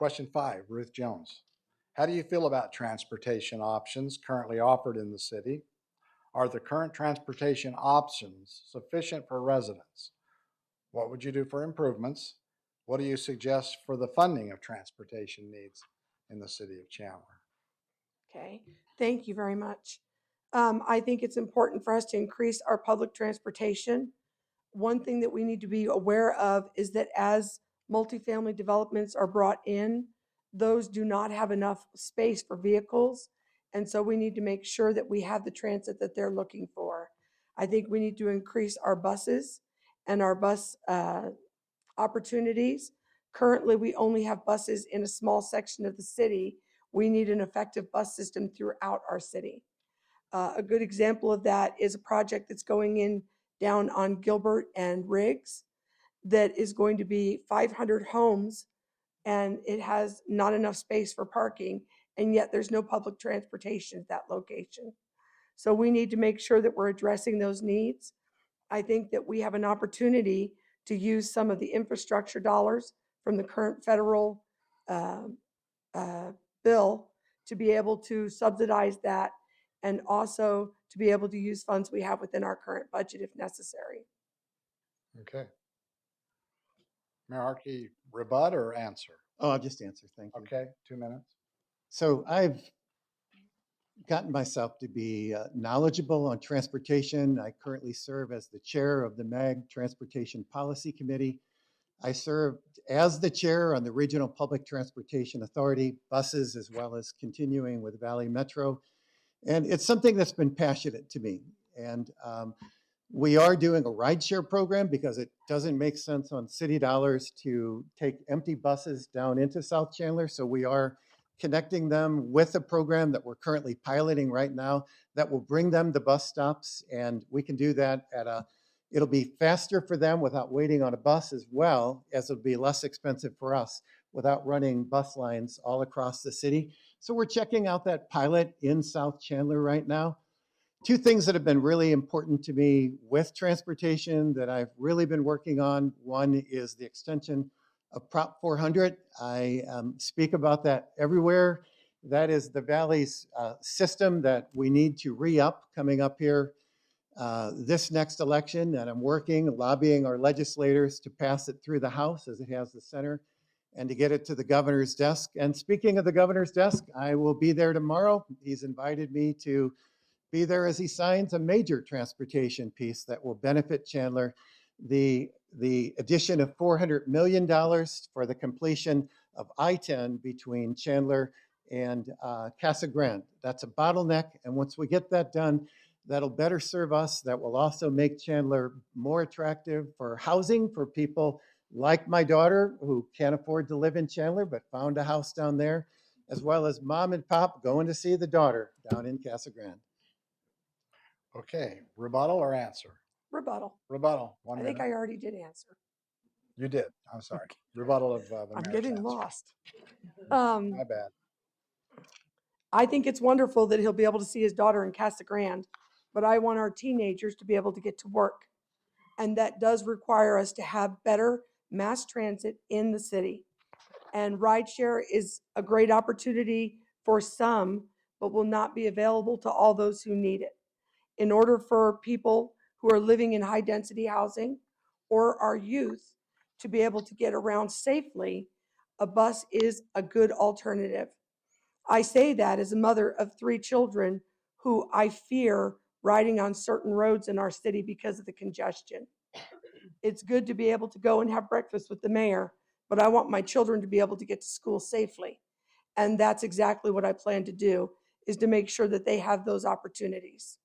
Question 5, Ruth Jones. How do you feel about transportation options currently offered in the city? Are the current transportation options sufficient for residents? What would you do for improvements? What do you suggest for the funding of transportation needs in the city of Chandler? Okay, thank you very much. I think it's important for us to increase our public transportation. One thing that we need to be aware of is that as multifamily developments are brought in, those do not have enough space for vehicles. And so we need to make sure that we have the transit that they're looking for. I think we need to increase our buses and our bus opportunities. Currently, we only have buses in a small section of the city. We need an effective bus system throughout our city. A good example of that is a project that's going in down on Gilbert and Riggs that is going to be 500 homes, and it has not enough space for parking, and yet there's no public transportation at that location. So we need to make sure that we're addressing those needs. I think that we have an opportunity to use some of the infrastructure dollars from the current federal uh, bill to be able to subsidize that and also to be able to use funds we have within our current budget if necessary. Okay. Mayor Hartke, rebut or answer? Oh, I'll just answer. Thank you. Okay, 2 minutes. So I've gotten myself to be knowledgeable on transportation. I currently serve as the chair of the MAG Transportation Policy Committee. I served as the chair on the Regional Public Transportation Authority, buses, as well as continuing with Valley Metro. And it's something that's been passionate to me. And we are doing a rideshare program because it doesn't make sense on city dollars to take empty buses down into South Chandler. So we are connecting them with a program that we're currently piloting right now that will bring them to bus stops. And we can do that it'll be faster for them without waiting on a bus, as well as it'll be less expensive for us without running bus lines all across the city. So we're checking out that pilot in South Chandler right now. Two things that have been really important to me with transportation that I've really been working on. One is the extension of Prop 400. I speak about that everywhere. That is the Valley's system that we need to re-up coming up here this next election. And I'm working, lobbying our legislators to pass it through the House as it has the Senate and to get it to the governor's desk. And speaking of the governor's desk, I will be there tomorrow. He's invited me to be there as he signs a major transportation piece that will benefit Chandler. The addition of $400 million for the completion of I-10 between Chandler and Casa Grande. That's a bottleneck, and once we get that done, that'll better serve us. That will also make Chandler more attractive for housing for people like my daughter who can't afford to live in Chandler but found a house down there, as well as mom and pop going to see the daughter down in Casa Grande. Okay, rebuttal or answer? Rebuttal. Rebuttal, 1 I minute. think I already did answer. You did, I'm sorry. Rebuttal of the I'm mayor's getting answer. lost. My bad. I think it's wonderful that he'll be able to see his daughter in Casa Grande, but I want our teenagers to be able to get to work. And that does require us to have better mass transit in the city. And rideshare is a great opportunity for some, but will not be available to all those who need it. In order for people who are living in high density housing or our youth to be able to get around safely, a bus is a good alternative. I say that as a mother of 3 children who I fear riding on certain roads in our city because of the congestion. It's good to be able to go and have breakfast with the mayor, but I want my children to be able to get to school safely. And that's exactly what I plan to do, is to make sure that they have those opportunities.